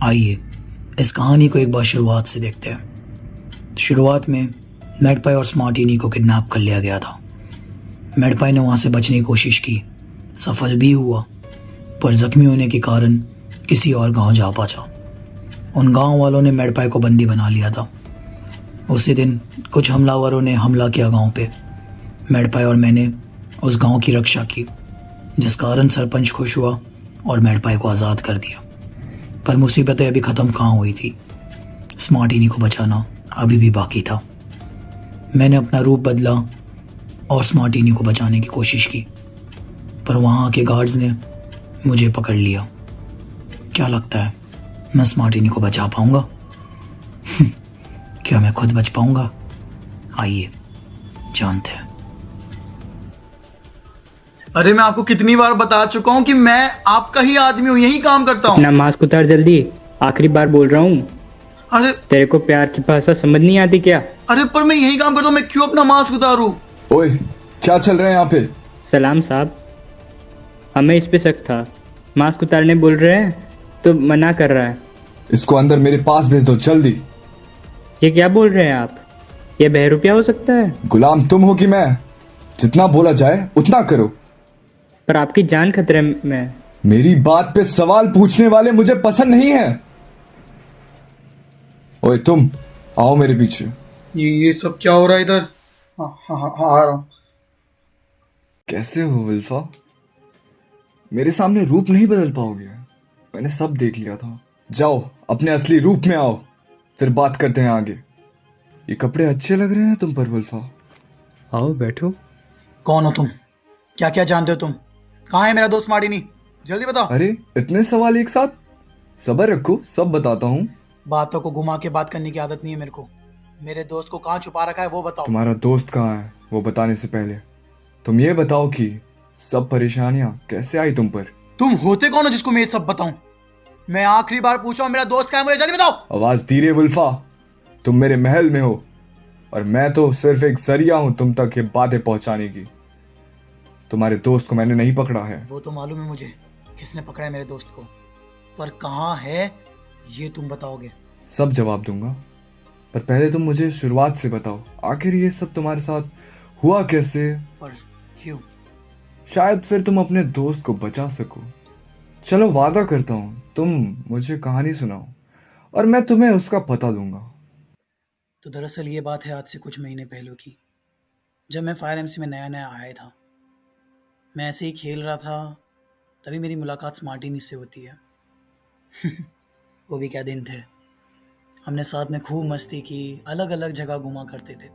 आइए इस कहानी को एक बार शुरुआत से देखते हैं। शुरुआत में मैडपाई और स्मार्टिनी को किडनैप कर लिया गया था। मैडपाई ने वहाँ से बचने की कोशिश की, सफल भी हुआ, पर जख्मी होने के कारण किसी और गांव जा पहुंचा। उन गांव वालों ने मैडपाई को बंदी बना लिया था। उसी दिन कुछ हमलावरों ने हमला किया गांव पे। मैडपाई और मैंने उस गांव की रक्षा की, जिस कारण सरपंच खुश हुआ और मैडपाई को आज़ाद कर दिया। पर मुसीबतें अभी ख़त्म कहाँ हुई थी। स्मार्टिनी को बचाना अभी भी बाकी था। मैंने अपना रूप बदला और स्मार्टिनी को बचाने की कोशिश की, पर वहाँ के गार्ड्स ने मुझे पकड़ लिया। क्या लगता है मैं स्मार्टिनी को बचा पाऊंगा? क्या मैं खुद बच पाऊंगा? आइए जानते हैं। अरे मैं आपको कितनी बार बता चुका हूँ कि मैं आपका ही आदमी हूँ, यही काम करता हूँ। अपना मास्क उतार जल्दी, आखिरी बार बोल रहा हूँ। अरे तेरे को प्यार की भाषा समझ नहीं आती क्या? अरे पर मैं यही काम करता हूँ, मैं क्यों अपना मास्क उतारूँ? ओए, क्या चल रहा है यहाँ पे? सलाम साहब, हमें इस पे शक था। मास्क उतारने बोल रहे हैं तो मना कर रहा है। इसको अंदर मेरे पास भेज दो जल्दी। ये क्या बोल रहे हैं आप? ये बहरूपिया हो सकता है? गुलाम तुम हो कि मैं? जितना बोला जाए उतना करो। पर आपकी जान खतरे में। मेरी बात पे सवाल पूछने वाले मुझे पसंद नहीं है। ओए तुम आओ मेरे पीछे। ये सब क्या हो रहा है इधर? हाँ हाँ हाँ हाँ, आ रहा हूँ। कैसे हो विल्फा? मेरे सामने रूप नहीं बदल पाओगे, मैंने सब देख लिया था। जाओ अपने असली रूप में आओ, फिर बात करते हैं आगे। ये कपड़े अच्छे लग रहे हैं तुम पर विल्फा। आओ बैठो। कौन हो तुम? क्या क्या जानते हो तुम? कहाँ है मेरा दोस्त स्मार्टिनी? जल्दी बताओ। अरे इतने सवाल एक साथ? सब्र रखो, सब बताता हूँ। बातों को घुमा के बात करने की आदत नहीं है मेरे को। मेरे दोस्त को कहाँ छुपा रखा है वो बताओ। तुम्हारा दोस्त कहाँ है वो बताने से पहले तुम ये बताओ कि सब परेशानियां कैसे आई तुम पर? तुम होते कौन हो जिसको मैं ये सब बताऊं? मैं आखिरी बार पूछ रहा हूं, मेरा दोस्त कहाँ है मुझे जल्दी बताओ। आवाज धीरे वुल्फा, तुम मेरे महल में हो और मैं तो सिर्फ एक जरिया हूं तुम तक ये बातें पहुंचाने की। तुम्हारे दोस्त को मैंने नहीं पकड़ा है। वो तो मालूम है मुझे किसने पकड़ा है मेरे दोस्त को, पर कहाँ है ये तुम बताओगे। सब जवाब दूंगा, पर पहले तुम मुझे शुरुआत से बताओ, आखिर ये सब तुम्हारे साथ हुआ कैसे? पर क्यों? शायद फिर तुम अपने दोस्त को बचा सको। चलो वादा करता हूं तुम मुझे कहानी सुनाओ और मैं तुम्हें उसका पता दूंगा। तो दरअसल ये बात है आज से कुछ महीने पहले की, जब मैं फायर एमसी में नया नया आया था। मैं ऐसे ही खेल रहा था, तभी मेरी मुलाकात स्मार्टिनी से होती है। वो भी क्या दिन थे। हमने साथ में खूब मस्ती की, अलग अलग जगह घुमा करते थे,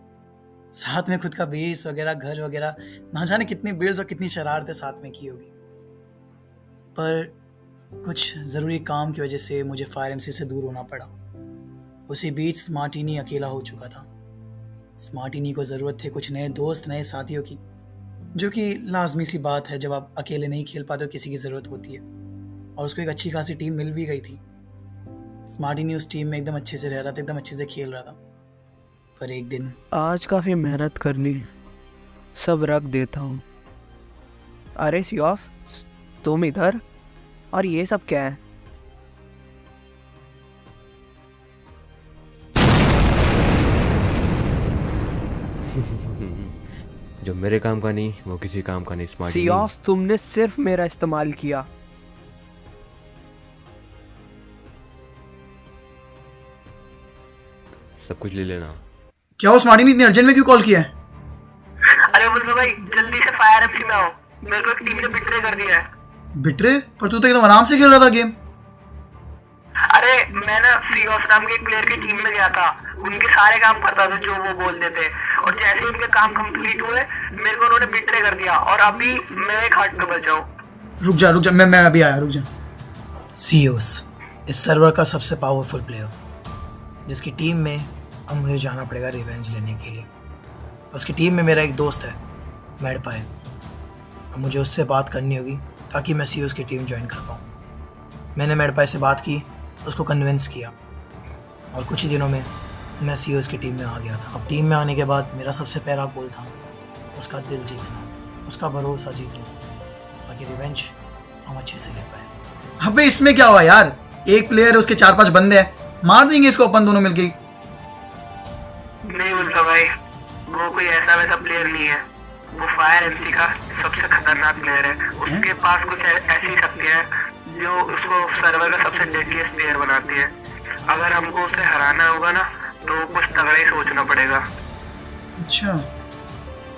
साथ में खुद का बेस वगैरह, घर वगैरह, ना जाने कितनी बिल्ड्स और कितनी शरारतें साथ में की होगी। पर कुछ ज़रूरी काम की वजह से मुझे फायर एमसी से दूर होना पड़ा। उसी बीच स्मार्टिनी अकेला हो चुका था। स्मार्टिनी को ज़रूरत थी कुछ नए दोस्त, नए साथियों की, जो कि लाजमी सी बात है। जब आप अकेले नहीं खेल पाते तो किसी की ज़रूरत होती है, और उसको एक अच्छी खासी टीम मिल भी गई थी। स्मार्टिनी उस टीम में एकदम अच्छे से रह रहा था, एकदम अच्छे से खेल रहा था। पर एक दिन आज काफ़ी मेहनत कर ली, सब रख देता हूँ। अरे सियोफ, तुम इधर? और ये सब क्या है? जो मेरे काम का नहीं वो किसी काम का नहीं। स्मार्ट सियोफ, तुमने सिर्फ मेरा इस्तेमाल किया। सब कुछ ले लेना। क्या हो स्मार्टिनी, इतनी अर्जेंट में क्यों कॉल किया है? अरे बोलो भाई, जल्दी से फायर एमसी में आओ, मेरे को एक टीम ने बिट्रे कर दिया है। बिट्रे? पर तू तो एकदम आराम से खेल रहा था गेम। अरे मैं ना सीओस नाम के एक प्लेयर की टीम में गया था, उनके सारे काम करता था जो वो बोलते थे, और जैसे ही उनके काम कंप्लीट हुए मेरे को उन्होंने बिट्रे कर दिया, और अभी मैं एक हार्ट पे बचा हूँ। रुक जा, मैं अभी आया, रुक जा। सीओस इस सर्वर का सबसे पावरफुल प्लेयर, जिसकी टीम में अब मुझे जाना पड़ेगा रिवेंज लेने के लिए। उसकी टीम में मेरा एक दोस्त है मैडपाई। अब मुझे उससे बात करनी होगी ताकि मैं सीओस की टीम ज्वाइन कर पाऊँ। मैंने मैडपाई से बात की, उसको कन्विंस किया, और कुछ ही दिनों में मैं सीओस की टीम में आ गया था। अब टीम में आने के बाद मेरा सबसे पहला गोल था उसका दिल जीतना, उसका भरोसा जीतना, ताकि रिवेंज हम अच्छे से ले पाए। अबे इसमें क्या हुआ यार? एक प्लेयर है, उसके 4-5 बंदे हैं, मार देंगे इसको अपन दोनों मिलके। नहीं उल्फा भाई, वो कोई ऐसा वैसा प्लेयर नहीं है। वो फायर एमसी का सबसे खतरनाक प्लेयर है। उसके पास कुछ ऐसी शक्तियां हैं जो उसको सर्वर का सबसे डेडलीस्ट प्लेयर बनाती है। अगर हमको उसे हराना होगा ना तो कुछ तगड़ा ही सोचना पड़ेगा। अच्छा,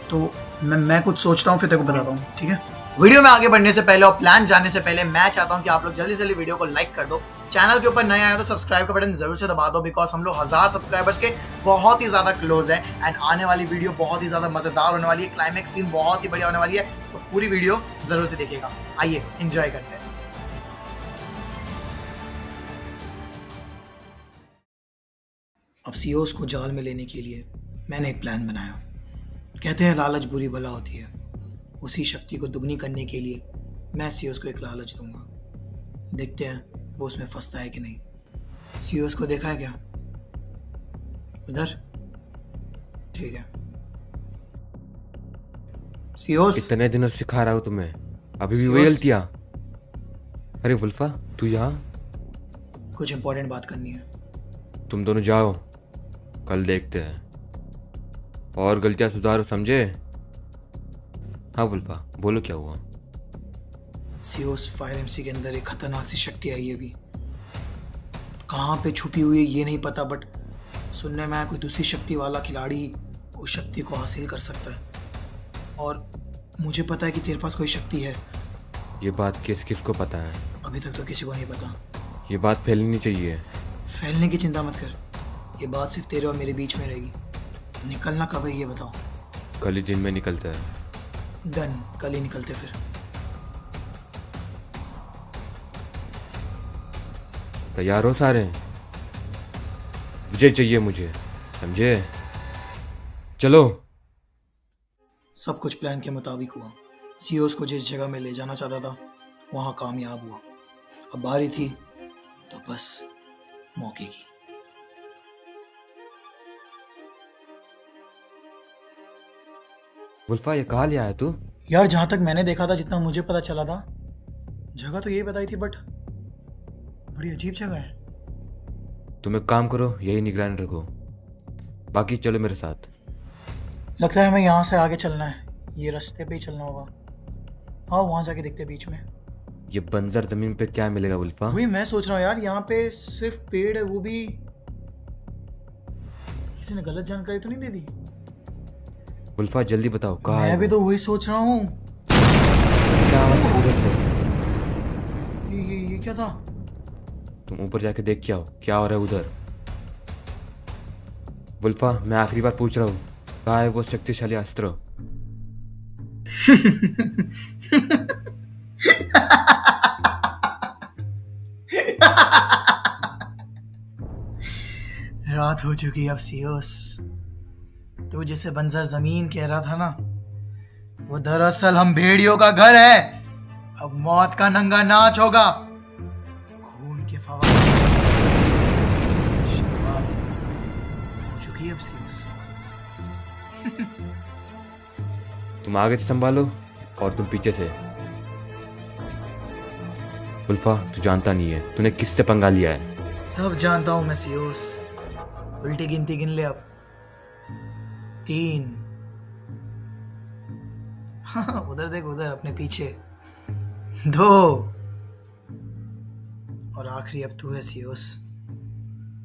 तो मैं कुछ सोचता हूँ, फिर तेरे को बताता हूँ, ठीक है? वीडियो में आगे बढ़ने से पहले और प्लान जानने से पहले मैं चाहता हूँ कि आप लोग जल्दी से जल्दी वीडियो को लाइक कर दो। चैनल के ऊपर नए आए तो सब्सक्राइब का बटन जरूर से दबा दो, बिकॉज हम लोग 1000 सब्सक्राइबर्स के बहुत ही ज्यादा क्लोज है। एंड आने वाली वीडियो बहुत ही ज्यादा मजेदार होने वाली है, क्लाइमेक्स सीन बहुत ही बढ़िया होने वाली है, तो पूरी वीडियो जरूर से देखिएगा। आइए एंजॉय करते हैं। अब सीओस को जाल में लेने के लिए मैंने एक प्लान बनाया। कहते हैं लालच बुरी बला होती है, उसी शक्ति को दुगनी करने के लिए मैं सीओस को एक लालच दूंगा। देखते हैं वो उसमें फंसता है कि नहीं। सीओस को देखा है क्या? उधर? ठीक है। सीओस, इतने दिनों से सिखा रहा हूँ तुम्हें, अभी भी वही गलतियाँ। अरे वुल्फा, तू यहाँ? कुछ इंपॉर्टेंट बात करनी है। तुम दोनों जाओ, कल देखते हैं। और गलतियाँ सुधारो, समझे? हाँ वुल्फा, बोलो क्या हुआ? सीओस, फायर एमसी के अंदर एक खतरनाक सी शक्ति आई है। अभी कहाँ पे छुपी हुई है ये नहीं पता, बट सुनने में आया कोई दूसरी शक्ति वाला खिलाड़ी उस शक्ति को हासिल कर सकता है। और मुझे पता है कि तेरे पास कोई शक्ति है। ये बात किस किस को पता है? अभी तक तो किसी को नहीं पता। ये बात फैलनी चाहिए। फैलने की चिंता मत कर, ये बात सिर्फ तेरे और मेरे बीच में रहेगी। निकलना कब है ये बताओ? कल ही दिन में निकलता है। डन, कल ही निकलते फिर। तैयार हो सारे? विजय चाहिए मुझे, समझे? चलो। सब कुछ प्लान के मुताबिक हुआ। सीओस को जिस जगह में ले जाना चाहता था वहां कामयाब हुआ। अब बारी थी तो बस मौके की। वुल्फा, ये कहाँ ले आया तू? यार जहां तक मैंने देखा था, जितना मुझे पता चला था, जगह तो यही बताई थी, बट बड़ी अजीब जगह है। तुम एक काम करो, यही निगरानी रखो, बाकी चलो मेरे साथ। लगता है हमें यहाँ से आगे चलना है, ये रास्ते पे ही चलना होगा। हाँ, वहां जाके देखते हैं बीच में। ये बंजर जमीन पे क्या मिलेगा वुल्फा? वही मैं सोच रहा हूँ यार, यहाँ पे सिर्फ पेड़ है, वो भी किसी ने गलत जानकारी तो नहीं दे दी? वुल्फा जल्दी बताओ, कहाँ है मैं भी वो? तो वही सोच रहा हूँ। क्या आवाज़ आई उधर से? ये क्या था? तुम ऊपर जाके देख के आओ, क्या हो रहा है उधर। वुल्फा, मैं आखिरी बार पूछ रहा हूँ, कहाँ है वो शक्तिशाली अस्त्र? रात हो चुकी अब सीओस। तू जिसे बंजर जमीन कह रहा था ना, वो दरअसल हम भेड़ियों का घर है। अब मौत का नंगा नाच होगा, खून के फवारे। शुरुआत हो चुकी है अब सीओस। तुम आगे से संभालो और तुम पीछे से। वुल्फा, तू जानता नहीं है तूने किससे पंगा लिया है। सब जानता हूं मैं सीओस। उल्टी गिनती गिन ले अब। 3। हाँ, उधर देख, उधर अपने पीछे। 2 और आखिरी अब तू है सीओस।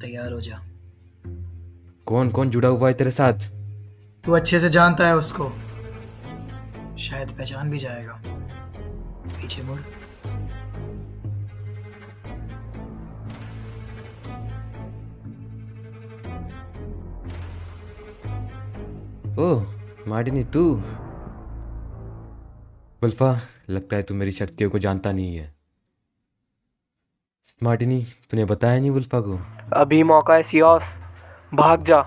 तैयार हो जा। कौन कौन जुड़ा हुआ है तेरे साथ? तू अच्छे से जानता है उसको, शायद पहचान भी जाएगा। पीछे मुड़। ओह मार्टिनी, तू? वुल्फा, लगता है तू मेरी शक्तियों को जानता नहीं है। मार्टिनी, तूने बताया नहीं वुल्फा को? अभी मौका है सीओस, भाग जा।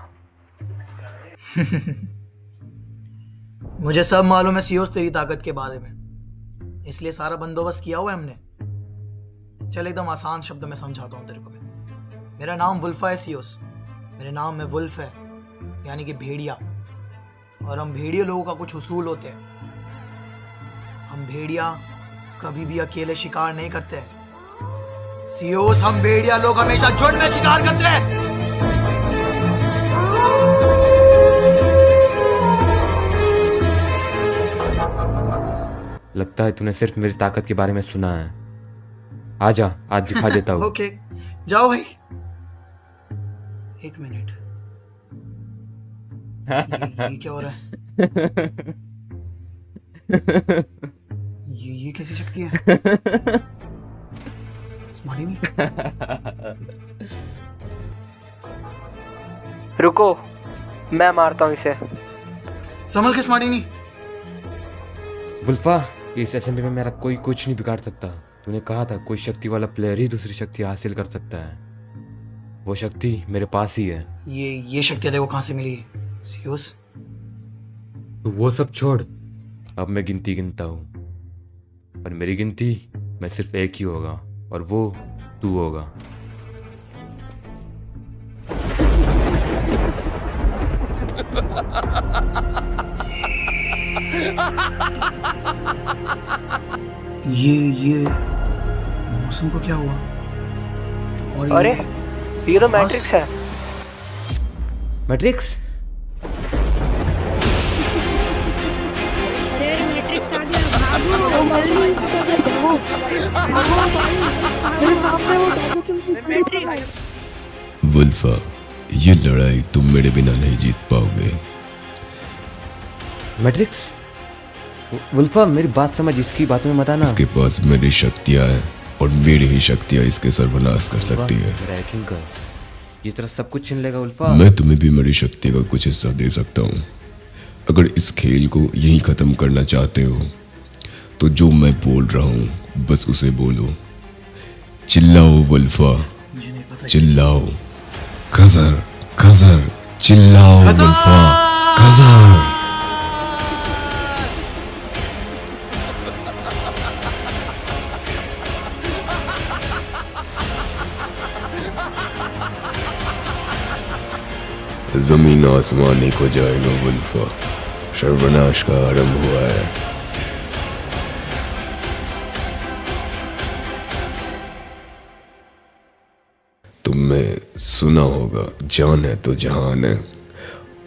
मुझे सब मालूम है सीओस तेरी ताकत के बारे में, इसलिए सारा बंदोबस्त किया हुआ है हमने। चल एकदम आसान शब्दों में समझाता हूँ तेरे को मैं। मेरा नाम वुल्फा है सीओस। मेरे नाम में वुल्फ है, यानी कि भेड़िया। और हम भेड़िया लोगों का कुछ उसूल होते हैं। हम भेड़िया कभी भी अकेले शिकार नहीं करते। सीओस, हम भेड़िया लोग हमेशा झुंड में शिकार करते हैं। लगता है तूने सिर्फ मेरी ताकत के बारे में सुना है। आजा, आज दिखा देता हूँ। ओके, जाओ भाई। एक मिनट, ये क्या हो रहा है? ये कैसी शक्ति है? स्मार्टी नहीं। रुको, मैं मारता हूँ इसे। संभल के स्मार्टी नहीं। वुल्फा, इस असेंबली में मेरा कोई कुछ नहीं बिगाड़ सकता। तूने कहा था कोई शक्ति वाला प्लेयर ही दूसरी शक्ति हासिल कर सकता है। वो शक्ति मेरे पास ही है। ये शक्ति देखो कहाँ से मिली सीओस। तो वो सब छोड़, अब मैं गिनती गिनता हूँ, पर मेरी गिनती में सिर्फ एक ही होगा और वो तू होगा। ये मौसम को क्या हुआ? और अरे ये तो मैट्रिक्स है। मैट्रिक्स? मैट्रिक्स आ गया, भागो जल्दी, मेरे सामने वो मैट्रिक्स। वुल्फा, ये लड़ाई तुम मेरे बिना नहीं जीत पाओगे। मैट्रिक्स? वुल्फा, मेरी बात समझ, इसकी बात में मत आना। इसके पास मेरी शक्तियां हैं और मेरी ही शक्तियां इसके सर्वनाश कर सकती है। हैकिंग कर, ये तरह सब कुछ छीन लेगा वुल्फा। मैं तुम्हें भी मेरी शक्ति का कुछ हिस्सा दे सकता हूँ। अगर इस खेल को यहीं खत्म करना चाहते हो तो जो मैं बोल रहा हूँ बस उसे बोलो। चिल्लाओ वुल्फा, चिल्लाओ। खजर, खजर, चिल्लाओ वुल्फा, खजर। जमीन आसमान ही को जाएगा वुल्फा, सर्वनाश का आरंभ हुआ है। तुमने सुना होगा, जान है तो जहान है।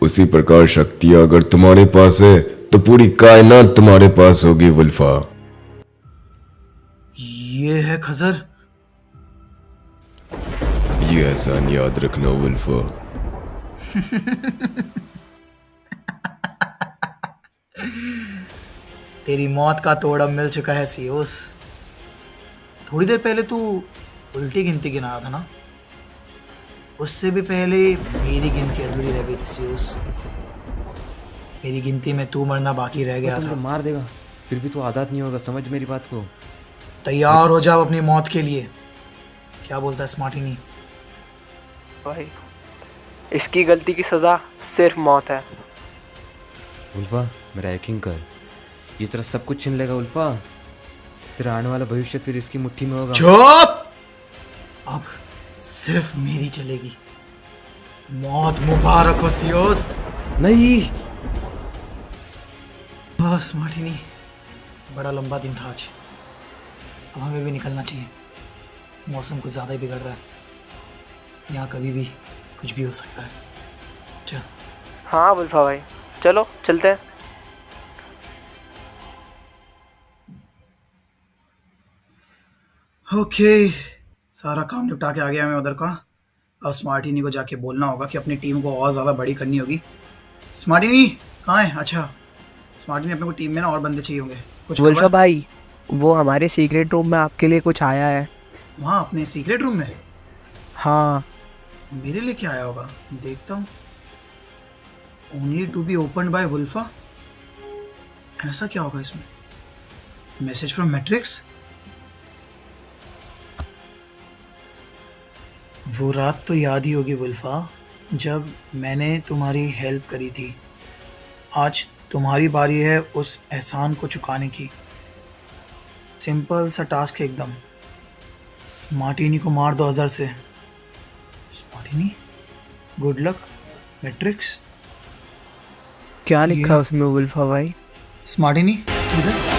उसी प्रकार शक्तियां अगर तुम्हारे पास है तो पूरी कायनात तुम्हारे पास होगी वुल्फा। ये है खजर। ये एहसान याद रखना वुल्फा। तेरी मौत का तोड़ मिल चुका है सीओस। थोड़ी देर पहले तू उल्टी गिनती गिना रहा था ना? उससे भी पहले मेरी गिनती अधूरी रह गई थी सीओस। मेरी गिनती में तू मरना बाकी रह गया था। मार देगा फिर भी तू आजाद नहीं होगा, समझ मेरी बात को। तैयार हो जाओ अपनी मौत के लिए। क्या बोलता है स्मार्टी नहीं? भाई, इसकी गलती की सजा सिर्फ मौत है। वुल्फा, मेरा हैकिंग कर, ये तरह सब कुछ छीन लेगा वुल्फा। तेरा आने वाला भविष्य फिर इसकी मुट्ठी में होगा। चुप! अब सिर्फ मेरी चलेगी। मौत मुबारक हो सीओस। नहीं। बस स्मार्टी नहीं, बड़ा लंबा दिन था आज। अब हमें भी निकलना चाहिए। मौसम कुछ ज़्यादा ही बिगड़ रहा है। यहाँ कभी भी कुछ भी हो सकता है। चल। हाँ वुल्फा भाई, चलो चलते हैं। ओके, सारा काम निपटा के आ गया मैं उधर का। अब स्मार्टिनी को जाके बोलना होगा कि अपनी टीम को और ज़्यादा बड़ी करनी होगी। स्मार्टिनी कहाँ है? अच्छा, स्मार्टिनी अपने को टीम में ना और बंदे चाहिए होंगे। कुछ वुल्फा भाई, वो हमारे सीक्रेट रूम में आपके लिए कुछ आया है। वहाँ अपने सीक्रेट रूम में? हाँ। मेरे लिए क्या आया होगा, देखता हूँ। Only to be opened by वुल्फा। ऐसा क्या होगा इसमें? Message from matrix. वो रात तो याद ही होगी वुल्फा, जब मैंने तुम्हारी हेल्प करी थी। आज तुम्हारी बारी है उस एहसान को चुकाने की। सिंपल सा टास्क है एकदम। स्मार्टिनी को मार दो अजर से। स्मार्टिनी, गुड लक। मैट्रिक्स। क्या लिखा उसमें वुल्फा भाई? स्मार्टिनी इधर।